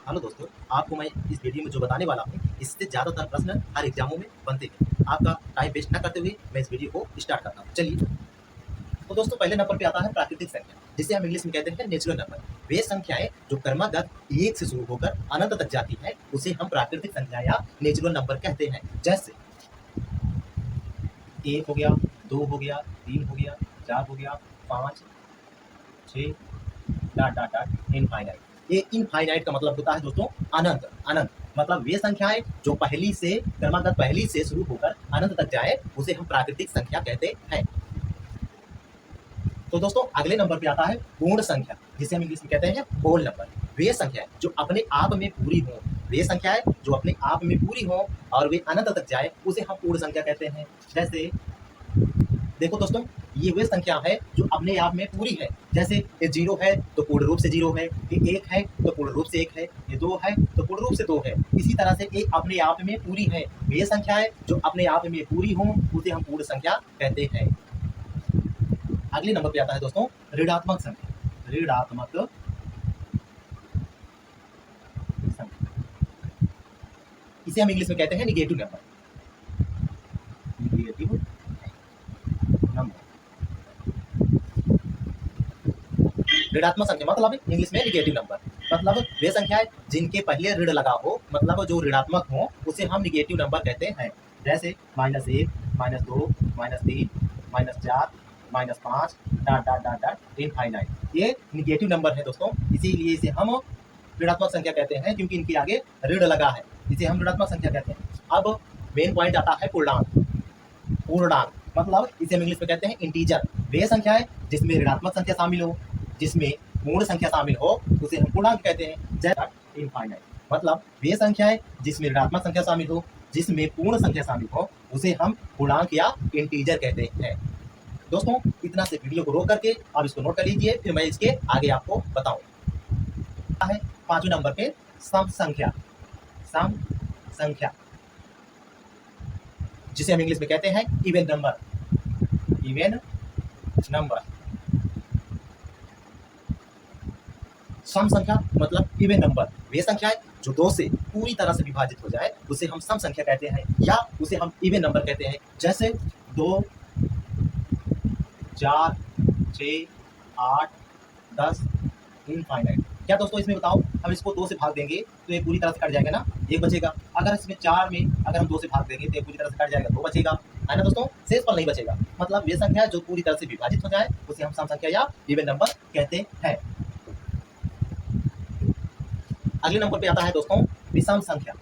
Hello दोस्तों, आपको मैं इस वीडियो में जो बताने वाला हूँ, इससे ज़्यादातर प्रश्न हर एग्जामों में बनते हैं। आपका टाइम वेस्ट न करते हुए मैं इस वीडियो को स्टार्ट करता हूँ। चलिए, तो दोस्तों पहले नंबर पे आता है प्राकृतिक संख्या, जिसे हम इंग्लिश में कहते हैं नेचुरल नंबर। वे संख्याएं जो क्रमागत एक से शुरू होकर अनंत तक जाती है, उसे हम प्राकृतिक संख्या या नेचुरल नंबर कहते हैं। जैसे 1 हो गया, 2 हो गया, 3 हो गया, 4 हो गया, 5, 6 डॉट डॉट डॉट इनफाइनाइट। ये इनफाइनाइट का मतलब होता है दोस्तों अनंत। अनंत मतलब वे संख्याएं जो पहली से क्रमागत पहली से शुरू होकर अनंत तक जाए, उसे हम प्राकृतिक संख्या कहते हैं। तो दोस्तों अगले नंबर पे आता है पूर्ण संख्या, जिसे हम इंग्लिश में कहते हैं होल नंबर। वे संख्याएं जो अपने आप में पूरी हों, वे संख्याएं जो अपने आप में पूरी हों और वे अनंत तक जाए, उसे हम पूर्ण संख्या कहते हैं। जैसे देखो दोस्तों, ये वे संख्या है जो अपने आप में पूरी है। जैसे ये 0 है तो पूर्ण रूप से 0 है, ये 1 है तो पूर्ण रूप से 1 है, ये 2 है तो पूर्ण रूप से 2 है। इसी तरह से ये अपने आप में पूरी है। वे संख्याएं जो अपने आप में पूरी हों, उसे हम पूर्ण संख्या कहते हैं। अगले नंबर पे आता है दोस्तों ऋणात्मक संख्या। ऋणात्मक संख्या, इसे हम इंग्लिश में कहते हैं निगेटिव नंबर। निगेटिव नंबर, ऋणात्मक संख्या मतलब इंग्लिश में निगेटिव नंबर, मतलब वे संख्याएं जिनके पहले ऋण लगा हो, मतलब जो ऋणात्मक हो, उसे हम निगेटिव नंबर कहते हैं। जैसे -1, -2, -3, -4, -5 dot dot dot dot infinite. ये निगेटिव नंबर है दोस्तों, इसीलिए इसे हम ऋणात्मक संख्या कहते हैं, क्योंकि इनके आगे ऋण लगा है, इसे हम ऋणात्मक संख्या कहते हैं। अब मेन पॉइंट आता है पूर्णांक। पूर्णांक मतलब इसे हम इंग्लिश में कहते हैं इंटीजर। वे संख्याएं जिसमें ऋणात्मक संख्या शामिल हो, जिसमें पूर्ण संख्या शामिल हो, उसे हम पूर्णांक कहते हैं। जैसे इनफाइनाइट मतलब वे संख्याएं जिसमें ऋणात्मक संख्या शामिल हो, जिसमें पूर्ण संख्या शामिल हो, उसे हम पूर्णांक या इंटीजर कहते हैं। दोस्तों इतना से वीडियो को रोक करके आप इसको नोट कर लीजिए, फिर मैं इसके आगे आपको बताऊं। है पांचवें नंबर पे सम संख्या। सम संख्या जिसे हम इंग्लिश में कहते हैं इवन नंबर। इवन नंबर, सम संख्या मतलब इवन नंबर। वे संख्याएं जो 2 से पूरी तरह से विभाजित हो जाए, उसे हम सम संख्या कहते हैं या उसे हम इवन नंबर कहते हैं। जैसे 2, 4, 6, 8, 10 इनफाइनाइट। क्या दोस्तों इसमें बताओ, हम इसको 2 से भाग देंगे तो ये पूरी तरह से कट जाएगा ना, 1 बचेगा। अगर इसमें 4 में अगर हम 2 से भाग देंगे तो ये पूरी तरह से कट जाएगा, 2 बचेगा, है ना दोस्तों, शेष फल नहीं बचेगा। मतलब वे संख्या जो पूरी तरह से विभाजित हो जाए, उसे हम सम संख्या या इवन नंबर कहते हैं। अगले नंबर पे आता है दोस्तों विषम संख्या।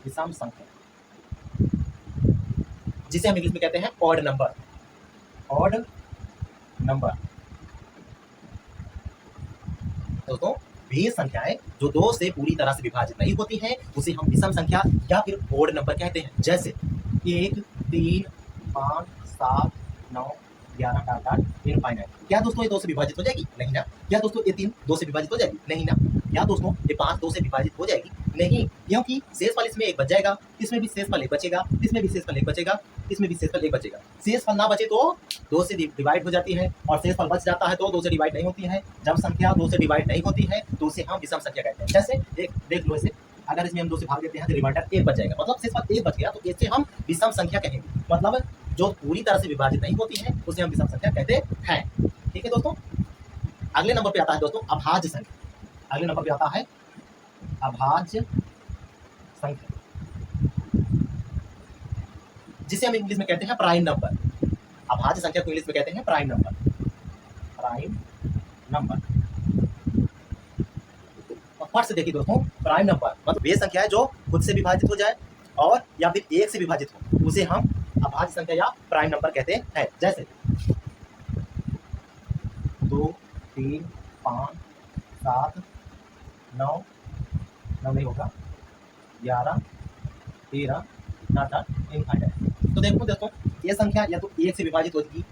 विषम संख्या जिसे हम इंग्लिश में कहते हैं ऑड नंबर। ऑड नंबर दोस्तों वे संख्याएं जो 2 से पूरी तरह से विभाजित नहीं होती हैं, उसे हम विषम संख्या या फिर ऑड नंबर कहते हैं। जैसे 1, 3, 5, 7, 9, 11 डॉट डॉट इनफाइनाइट। क्या दोस्तों ये 2 से विभाजित हो जाएगी? नहीं ना। क्या दोस्तों ये 3 2 से विभाजित हो जाएगी? नहीं ना। क्या दोस्तों ये 5 2 से विभाजित हो जाएगी? नहीं, क्योंकि शेष फल इसमें 1 बच जाएगा, इसमें भी शेष फल 1 बचेगा, इसमें भी शेष फल 1 बचेगा, इसमें भी शेष फल 1 बचेगा। शेष फल ना बचे तो 2 से डिवाइड हो जाती है, और शेष फल बच जाता है तो 2 से डिवाइड नहीं होती है। जब संख्या 2 से डिवाइड नहीं होती है तो उसे हम विषम संख्या कहते हैं। जैसे एक देख लो, इसे अगर इसमें हम 2 से भाग देते हैं तो रिमाइंडर 1 बच जाएगा, मतलब शेष फल 1 बच गया, तो इसे हम विषम संख्या कहेंगे। मतलब जो पूरी तरह से विभाजित नहीं होती है, उसे हम विषम संख्या कहते हैं। ठीक है दोस्तों। अगले नंबर पे आता है दोस्तों अभाज्य संख्या। अगले नंबर पे आता है अभाज्य संख्या, जिसे हम इंग्लिश में कहते हैं प्राइम नंबर। अभाज्य संख्या को इंग्लिश में कहते हैं prime number. Prime number, first से देखिए दोस्तों, प्राइम नंबर मतलब वे संख्या है जो खुद से विभाजित हो जाए और या फिर 1 से विभाजित हो, उसे हम अभाज्य संख्या या प्राइम नंबर कहते हैं। जैसे 2, 3, 5, 7, 9 नहीं होगा, 11, 13 डॉट इनफाइनाइट। तो देखो दोस्तों, ये संख्या या तो 1 से विभाजित होगी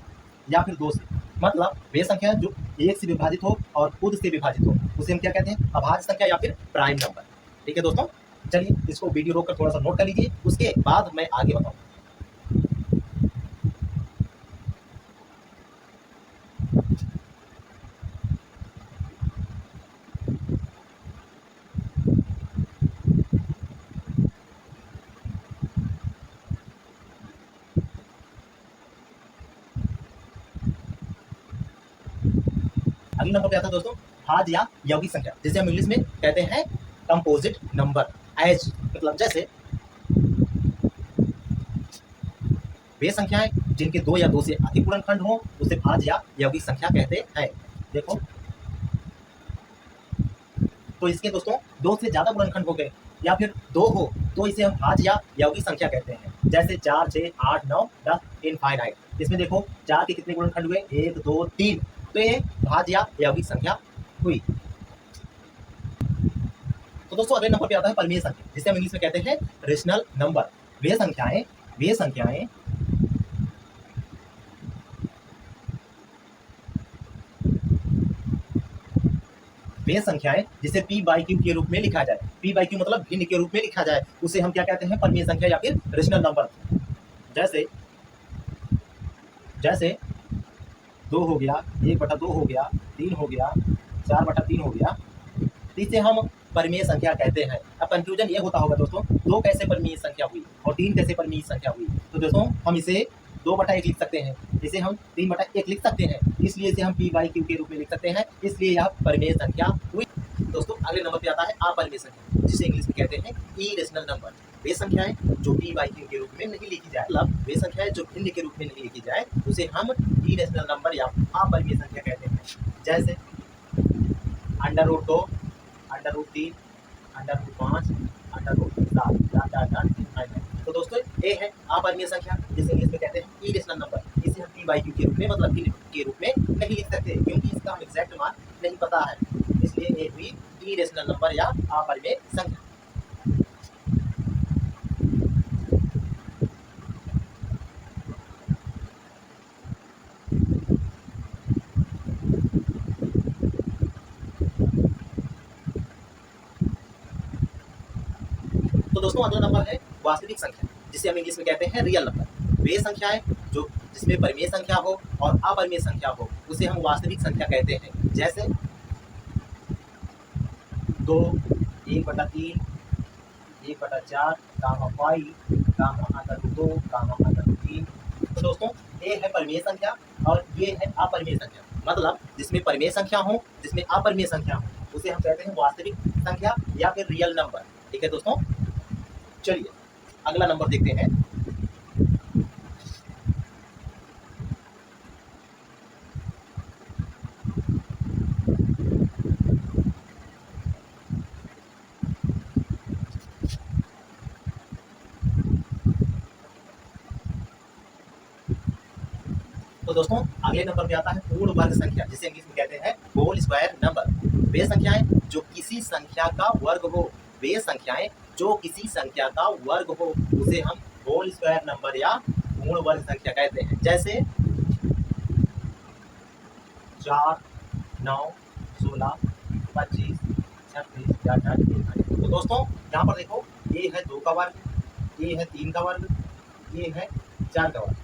या फिर 2 से, मतलब वे संख्या जो 1 से विभाजित हो और खुद से विभाजित हो, उसे हम क्या कहते हैं? अभाज्य संख्या या फिर प्राइम नंबर। ठीक है दोस्तों, चलिए इसको वीडियो रोक कर थोड़ा सा नोट कर लीजिए, उसके बाद मैं आगे बताऊँ। अगले नंबर पे आता है दोस्तों भाज्य या यौगिक संख्या, जिसे हम इंग्लिश में कहते हैं कंपोजिट नंबर। एज मतलब जैसे वे संख्याएं जिनके दो या दो से अधिक गुणनखंड हो उसे भाज्य या यौगिक संख्या कहते हैं। देखो तो इसके दोस्तों दो से ज्यादा गुणनखंड हो गए या फिर दो हो तो इसे हम भाज्य या यौगिक संख्या कहते हैं। जैसे 4, 6, 8, 9, 10 इनफाइनाइट। इसमें देखो 4 के कितने गुणनखंड हुए, 1, 2, 3, तो ये भाज्य या यौगिक संख्या हुई। तो दोस्तों अगले नंबर पे आता है परिमेय संख्या, जिसे हम इंग्लिश में कहते हैं रेशनल नंबर। वे संख्याएं वे संख्याएं जिसे p/q के रूप में लिखा जाए, p/q मतलब भिन्न के रूप में लिखा जाए, उसे हम क्या कहते हैं, परिमेय संख्या या फिर रेशनल नंबर। जैसे 2 हो गया, 1/2 हो गया, 3 हो गया, 4/3 हो गया, इसे हम परिमेय संख्या कहते हैं। अब कंफ्यूजन ये होता होगा दोस्तों 2 कैसे परिमेय संख्या हुई और 3 कैसे परिमेय संख्या हुई। तो दोस्तों हम इसे 2/1 लिख सकते हैं, इसे हम 3/1 लिख सकते हैं, इसलिए इसे हम p/q के रूप में लिख सकते हैं, इसलिए यह परिमेय संख्या हुई। दोस्तों अगले नंबर पे आता है अपरिमेय संख्या, जिसे इंग्लिश में कहते हैं इरेशनल नंबर। वे संख्याएं जो p/q के रूप में नहीं लिखी जाए, मतलब वे संख्याएं जो भिन्न के रूप में नहीं लिखी जाए, उसे हम इरेशनल नंबर या अपरिमेय संख्या कहते हैं। जैसे √2, √3, √5, √7, तो दोस्तों ये है अपरिमेय संख्या, जिसे इंग्लिश में कहते हैं इरेशनल नंबर। इसे हम p/q के रूप में मतलब भिन्न के रूप में नहीं लिख सकते, क्योंकि इसका हम एग्जैक्ट मान नहीं पता है, इसलिए ये हुई इरेशनल नंबर या अपरिमेय संख्या। तो दोस्तों अगला नंबर है वास्तविक संख्या, जिसे हम इंग्लिश में कहते हैं रियल नंबर। वे संख्याएं जो जिसमें परिमेय संख्या हो और अपरिमेय संख्या हो उसे हम वास्तविक संख्या कहते हैं। जैसे 2, 1/3, 1/4, 5, √2, √3। तो दोस्तों ये है परिमेय संख्या और ये है अपरिमेय संख्या, मतलब जिसमें परिमेय संख्या हो जिसमें अपरिमेय संख्या हो उसे हम कहते हैं वास्तविक संख्या या फिर रियल नंबर। ठीक है दोस्तों, चलिए अगला नंबर देखते हैं। तो दोस्तों अगले नंबर पे आता है पूर्ण वर्ग संख्या, जिसे इंग्लिश में कहते हैं होल स्क्वायर नंबर। वे संख्याएं जो किसी संख्या का वर्ग हो, वे संख्याएं जो किसी संख्या का वर्ग हो उसे हम होल स्क्वायर नंबर या पूर्ण वर्ग संख्या कहते हैं। जैसे 4, 9, 16, 25, 36, 68। तो दोस्तों यहाँ पर देखो ये है 2 का वर्ग, ये है 3 का वर्ग, ये है 4 का वर्ग।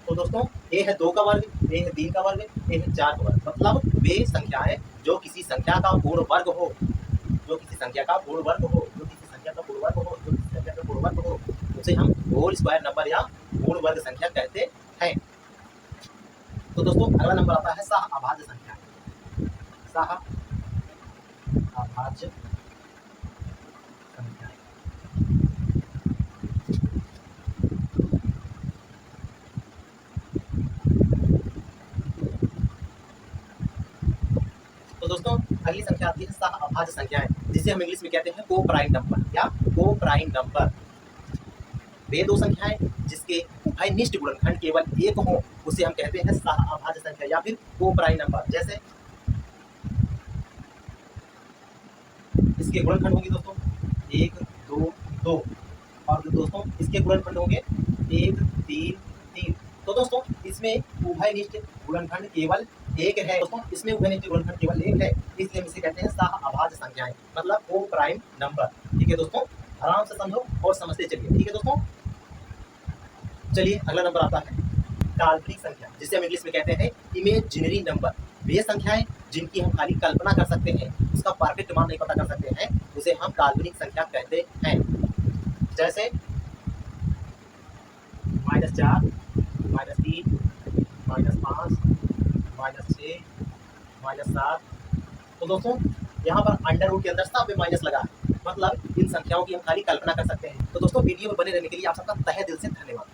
तो दोस्तों ये है 2 का वर्ग, ये है 3 का वर्ग, ये है 4 का वर्ग, मतलब वे संख्याएं जो किसी संख्या का पूर्ण वर्ग हो, जो किसी संख्या का पूर्ण वर्ग हो, जो किसी संख्या का पूर्ण वर्ग हो, जो किसी संख्या का पूर्ण वर्ग हो, उसे हम होल स्क्वायर नंबर या पूर्ण वर्ग संख्या कहते हैं। तो दोस्तों अगला नंबर आता है सहअभाज्य संख्या। सहअभाज्य संख्या, तो दोस्तों अगली संख्या आती है सहअभाज्य संख्याएं, जिसे हम इंग्लिश में कहते हैं को प्राइम नंबर या को प्राइम नंबर। वे दो संख्याएं जिसके उभयनिष्ठ गुणनखंड केवल 1 हो उसे हम कहते हैं सहअभाज्य संख्या या फिर को प्राइम नंबर। जैसे इसके गुणनखंड होंगे दोस्तों 1, 2, 2, और दोस्तों इसके गुणनखंड होंगे 1, 3, 3। तो दोस्तों इसमें उभयनिष्ठ गुणनखंड केवल 1 है। दोस्तों इसमें उभयनिष्ठ गुणनखंड केवल 1 है, इसलिए हम इसे कहते हैं सहअभाज्य संख्याएं, मतलब को प्राइम नंबर। ठीक है दोस्तों, आराम से समझो और समझते चलिए। ठीक है दोस्तों, चलिए अगला नंबर आता है काल्पनिक संख्या, जिसे हम इंग्लिश में कहते हैं इमेजिनरी नंबर। वे संख्याएं जिनकी हम खाली कल्पना कर सकते हैं, उसका परफेक्ट मान नहीं पता कर सकते हैं, उसे हम काल्पनिक संख्या कहते हैं। जैसे -4, -3, -5, -6, -7। तो दोस्तों यहाँ पर अंडर रूट के अंदर सब में माइनस लगा है, मतलब इन संख्याओं की हम खाली कल्पना कर सकते हैं। तो दोस्तों वीडियो में बने रहने के लिए आप सबका तहे दिल से धन्यवाद।